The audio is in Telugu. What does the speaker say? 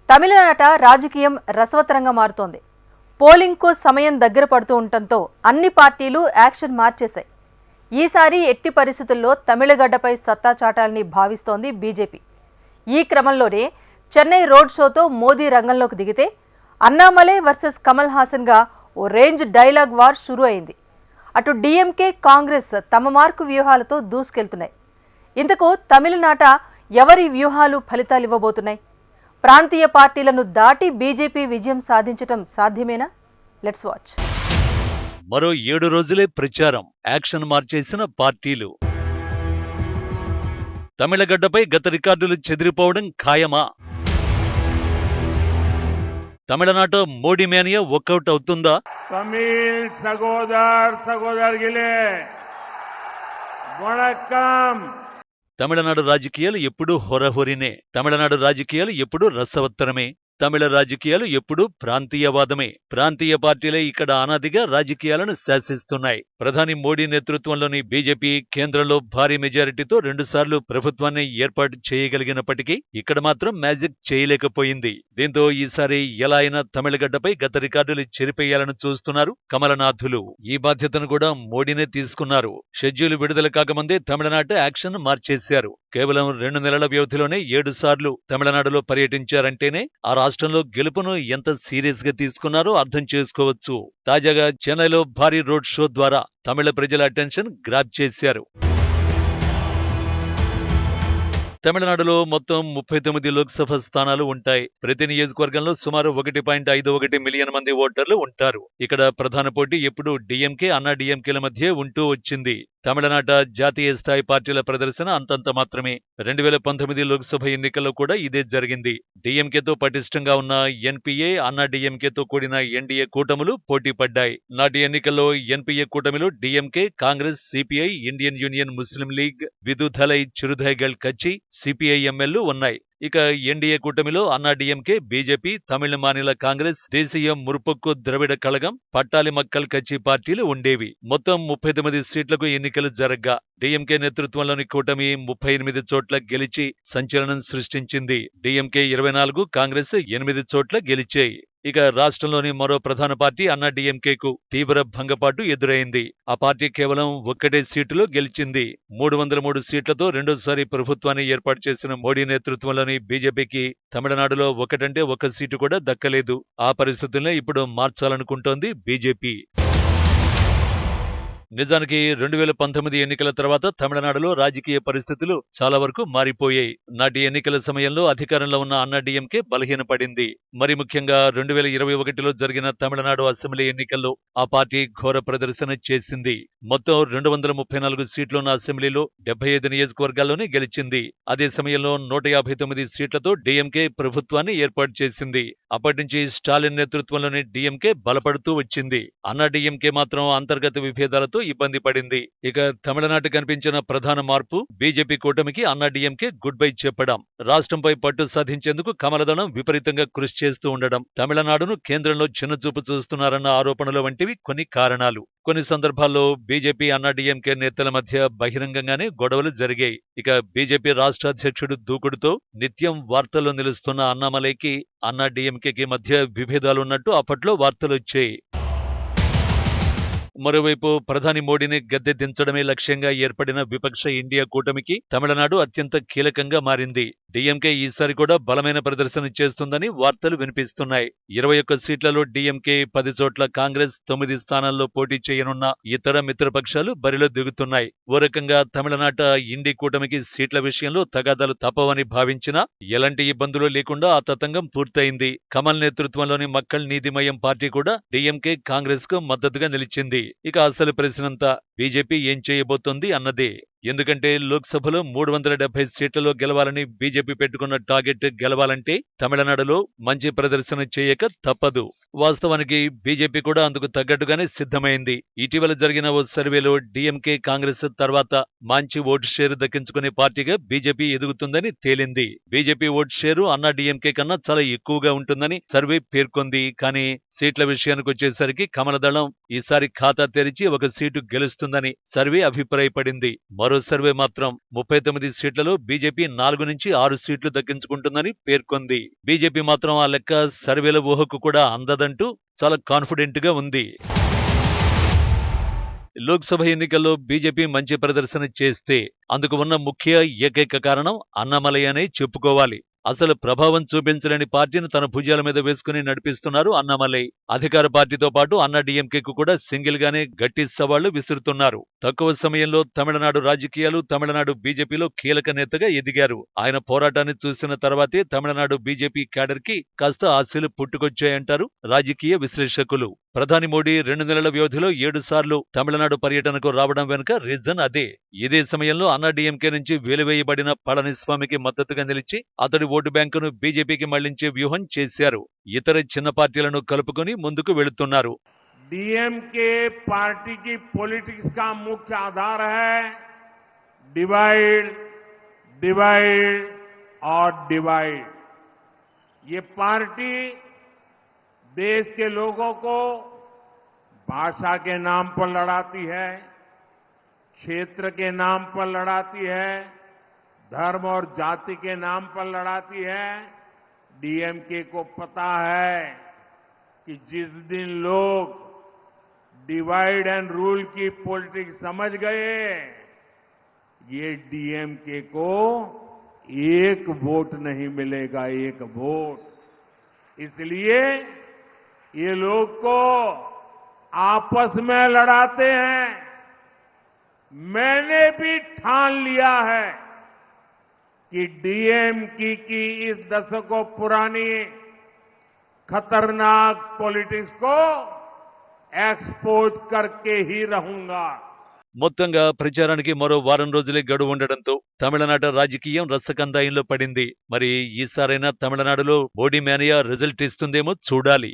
తమిళనాట రాజకీయం రసవత్తరంగా మారుతోంది. పోలింగ్కు సమయం దగ్గర పడుతూ ఉండటంతో అన్ని పార్టీలు యాక్షన్ మార్చేశాయి. ఈసారి ఎట్టి పరిస్థితుల్లో తమిళగడ్డపై సత్తా చాటాలని భావిస్తోంది బీజేపీ. ఈ క్రమంలోనే చెన్నై రోడ్ షోతో మోదీ రంగంలోకి దిగితే అన్నామలై వర్సెస్ కమల్ హాసన్గా ఓ రేంజ్ డైలాగ్ వార్ షురూ అయింది. అటు డీఎంకే, కాంగ్రెస్ తమ మార్కు వ్యూహాలతో దూసుకెళ్తున్నాయి. ఇంతకు తమిళనాట ఎవరి వ్యూహాలు ఫలితాలివ్వబోతున్నాయి? ప్రాంతీయ పార్టీలను దాటి బీజేపీ విజయం సాధించటం సాధ్యమేనా? Let's watch. మరో 7 రోజులే ప్రచారం, యాక్షన్ మార్చేసిన పార్టీలు. తమిళగడ్డపై గత రికార్డులు చెదిరిపోవడం ఖాయమా? తమిళనాట మోడీ మేనియా వర్కౌట్ అవుతుందా? తమిళ సహోదరులే వణక్కం. తమిళనాడు రాజకీయాలు ఎప్పుడూ హొరహొరినే. తమిళనాడు రాజకీయాలు ఎప్పుడూ రసవత్తరమే. తమిళ రాజకీయాలు ఎప్పుడూ ప్రాంతీయవాదమే. ప్రాంతీయ పార్టీలే ఇక్కడ అనాదిగా రాజకీయాలను శాసిస్తున్నాయి. ప్రధాని మోడీ నేతృత్వంలోని బీజేపీ కేంద్రంలో భారీ మెజారిటీతో 2 సార్లు ప్రభుత్వాన్ని ఏర్పాటు చేయగలిగినప్పటికీ ఇక్కడ మాత్రం మ్యాజిక్ చేయలేకపోయింది. దీంతో ఈసారి ఎలా అయినా తమిళగడ్డపై గత రికార్డులు చెరిపేయాలని చూస్తున్నారు కమలనాథులు. ఈ బాధ్యతను కూడా మోడీనే తీసుకున్నారు. షెడ్యూల్ విడుదల కాకముందే తమిళనాట యాక్షన్ మార్చేశారు. కేవలం 2 నెలల వ్యవధిలోనే 7 సార్లు తమిళనాడులో పర్యటించారంటేనే ఆ రాష్ట్రంలో గెలుపును ఎంత సీరియస్ గా తీసుకున్నారో అర్థం చేసుకోవచ్చు. తాజాగా చెన్నైలో భారీ రోడ్ షో ద్వారా తమిళ ప్రజల అటెన్షన్ గ్రాబ్ చేశారు. తమిళనాడులో మొత్తం 39 లోక్సభ స్థానాలు ఉంటాయి. ప్రతి నియోజకవర్గంలో సుమారు 1.51 మిలియన్ మంది ఓటర్లు ఉంటారు. ఇక్కడ ప్రధాన పోటీ ఎప్పుడూ డీఎంకే, అన్నా డీఎంకేల మధ్య ఉంటూ వచ్చింది. తమిళనాట జాతీయ స్థాయి పార్టీల ప్రదర్శన అంతంత మాత్రమే. 2019 లోక్సభ ఎన్నికల్లో కూడా ఇదే జరిగింది. డీఎంకేతో పటిష్టంగా ఉన్న ఎన్పీఏ, అన్నా డీఎంకేతో కూడిన ఎన్డీఏ కూటములు పోటీ పడ్డాయి. నాటి ఎన్నికల్లో ఎన్పీఏ కూటమిలో డీఎంకే, కాంగ్రెస్, సిపిఐ, ఇండియన్ యూనియన్ ముస్లిం లీగ్, విదుథలై చిరుధైగల్ కచ్చి, సిపిఐఎంఎల్ ఉన్నాయి. ఇక ఎన్డీఏ కూటమిలో అన్నా డీఎంకే, బీజేపీ, తమిళ మానిల కాంగ్రెస్, దేశీయ మురుపొక్కు ద్రవిడ కళగం, పట్టాలి మక్కల్ కచ్చి పార్టీలు ఉండేవి. మొత్తం 39 సీట్లకు ఎన్నికలు జరగ్గా డీఎంకే నేతృత్వంలోని కూటమి 38 చోట్ల గెలిచి సంచలనం సృష్టించింది. డీఎంకే 24, కాంగ్రెస్ 8 చోట్ల గెలిచాయి. ఇక రాష్ట్రంలోని మరో ప్రధాన పార్టీ అన్నా డీఎంకేకు తీవ్ర భంగపాటు ఎదురైంది. ఆ పార్టీ కేవలం 1 సీటులో గెలిచింది. 303 సీట్లతో రెండోసారి ప్రభుత్వాన్ని ఏర్పాటు చేసిన మోడీ నేతృత్వంలోని బీజేపీకి తమిళనాడులో 1 సీటు కూడా దక్కలేదు. ఆ పరిస్థితుల్ని ఇప్పుడు మార్చాలనుకుంటోంది బీజేపీ. నిజానికి 2019 ఎన్నికల తర్వాత తమిళనాడులో రాజకీయ పరిస్థితులు చాలా వరకు మారిపోయాయి. నాటి ఎన్నికల సమయంలో అధికారంలో ఉన్న అన్నా డీఎంకే బలహీనపడింది. మరి ముఖ్యంగా 2021లో జరిగిన తమిళనాడు అసెంబ్లీ ఎన్నికల్లో ఆ పార్టీ ఘోర ప్రదర్శన చేసింది. మొత్తం 234 సీట్లున్న అసెంబ్లీలో 75 నియోజకవర్గాల్లోనే గెలిచింది. అదే సమయంలో 159 సీట్లతో డీఎంకే ప్రభుత్వాన్ని ఏర్పాటు చేసింది. అప్పటి నుంచి స్టాలిన్ నేతృత్వంలోని డీఎంకే బలపడుతూ వచ్చింది. అన్నా డీఎంకే మాత్రం అంతర్గత విభేదాలతో ఇబ్బంది పడింది. ఇక తమిళనాడు కనిపించిన ప్రధాన మార్పు బీజేపీ కూటమికి అన్నా డీఎంకే గుడ్ బై చెప్పడం, రాష్ట్రంపై పట్టు సాధించేందుకు కమలదళం విపరీతంగా కృషి చేస్తూ ఉండడం, తమిళనాడును కేంద్రంలో చిన్నచూపు చూస్తున్నారన్న ఆరోపణలు వంటివి కొన్ని కారణాలు. కొన్ని సందర్భాల్లో బీజేపీ, అన్నా డీఎంకే నేతల మధ్య బహిరంగంగానే గొడవలు జరిగాయి. ఇక బీజేపీ రాష్ట్ర అధ్యక్షుడు దూకుడుతో నిత్యం వార్తల్లో నిలుస్తున్న అన్నామలైకి, అన్నా డీఎంకేకి మధ్య విభేదాలున్నట్టు అప్పట్లో వార్తలొచ్చాయి. మరోవైపు ప్రధాని మోడీని గద్దె దించడమే లక్ష్యంగా ఏర్పడిన విపక్ష ఇండియా కూటమికి తమిళనాడు అత్యంత కీలకంగా మారింది. డీఎంకే ఈసారి కూడా బలమైన ప్రదర్శన చేస్తుందని వార్తలు వినిపిస్తున్నాయి. 21 సీట్లలో డీఎంకే, 10 చోట్ల కాంగ్రెస్, 9 స్థానాల్లో పోటీ చేయనున్న ఇతర మిత్రపక్షాలు బరిలో దిగుతున్నాయి. ఓ రకంగా తమిళనాట ఇండి కూటమికి సీట్ల విషయంలో తగాదాలు తప్పవని భావించినా ఎలాంటి ఇబ్బందులు లేకుండా ఆ తతంగం పూర్తయింది. కమల్ నేతృత్వంలోని మక్కల్ నీతిమయం పార్టీ కూడా డీఎంకే, కాంగ్రెస్ కు మద్దతుగా నిలిచింది. ఇక అసలు ప్రశ్నంతా బీజేపీ ఏం చేయబోతోంది అన్నదే. ఎందుకంటే లోక్సభలో 370 సీట్లలో గెలవాలని బీజేపీ పెట్టుకున్న టార్గెట్ గెలవాలంటే తమిళనాడులో మంచి ప్రదర్శన చేయక తప్పదు. వాస్తవానికి బీజేపీ కూడా అందుకు తగ్గట్టుగానే సిద్ధమైంది. ఇటీవల జరిగిన ఓ సర్వేలో డీఎంకే, కాంగ్రెస్ తర్వాత మంచి ఓటు షేరు దక్కించుకునే పార్టీగా బీజేపీ ఎదుగుతుందని తేలింది. బీజేపీ ఓటు షేరు అన్నా డీఎంకే కన్నా చాలా ఎక్కువగా ఉంటుందని సర్వే పేర్కొంది. కానీ సీట్ల విషయానికి వచ్చేసరికి కమలదళం ఈసారి ఖాతా తెరిచి 1 సీటు గెలుస్తుందని సర్వే అభిప్రాయపడింది. మరో సర్వే మాత్రం 39 సీట్లలో బీజేపీ 4 నుంచి 6 సీట్లు దక్కించుకుంటుందని పేర్కొంది. బీజేపీ మాత్రం ఆ లెక్క సర్వేల ఊహకు కూడా అందదంటూ చాలా కాన్ఫిడెంట్ గా ఉంది. లోక్సభ ఎన్నికల్లో బీజేపీ మంచి ప్రదర్శన చేస్తే అందుకు ఉన్న ముఖ్య ఏకైక కారణం అన్నామలై అనే చెప్పుకోవాలి. అసలు ప్రభావం చూపించలేని పార్టీని తన భుజాల మీద వేసుకుని నడిపిస్తున్నారు అన్నామలై. అధికార పార్టీతో పాటు అన్నాడీఎంకేకు కూడా సింగిల్ గానే గట్టి సవాళ్లు విసురుతున్నారు. తక్కువ సమయంలో తమిళనాడు రాజకీయాలు, తమిళనాడు బీజేపీలో కీలక నేతగా ఎదిగారు. ఆయన పోరాటాన్ని చూసిన తర్వాతే తమిళనాడు బీజేపీ క్యాడర్ కి కాస్త ఆశలు పుట్టుకొచ్చాయంటారు రాజకీయ విశ్లేషకులు. ప్రధాని మోడీ 2 నెలల వ్యవధిలో 7 సార్లు తమిళనాడు పర్యటనకు రావడం వెనుక రీజన్ అదే. ఇదే సమయంలో అన్నాడీఎంకే నుంచి వెలివేయబడిన పళనిస్వామికి మద్దతుగా నిలిచి అతడి ఓటు బ్యాంకును బీజేపీకి మళ్లించే వ్యూహం చేశారు. ఇతర చిన్న పార్టీలను కలుపుకొని ముందుకు వెళుతున్నారు. डीएमके पार्टी की पॉलिटिक्स का मुख्य आधार है डिवाइड, डिवाइड और डिवाइड। ये पार्टी देश के लोगों को भाषा के नाम पर लड़ाती है, क्षेत्र के नाम पर लड़ाती है, धर्म और जाति के नाम पर लड़ाती है। डीएमके को पता है कि जिस दिन लोग डिवाइड एंड रूल की पॉलिटिक्स समझ गए, ये डीएमके को एक वोट नहीं मिलेगा, एक वोट। इसलिए ये लोग को आपस में लड़ाते हैं। मैंने भी ठान लिया है कि डीएमके की इस दशकों पुरानी खतरनाक पॉलिटिक्स को एक्सपोज करके ही रहूंगा। మొత్తంగా ప్రచారానికి మరో వారం రోజులే గడువు ఉండడంతో తమిళనాడు రాజకీయం రసకందాయంలో పడింది. మరి ఈసారైనా తమిళనాడులో మోడీ మేనియా రిజల్ట్ ఇస్తుందేమో చూడాలి.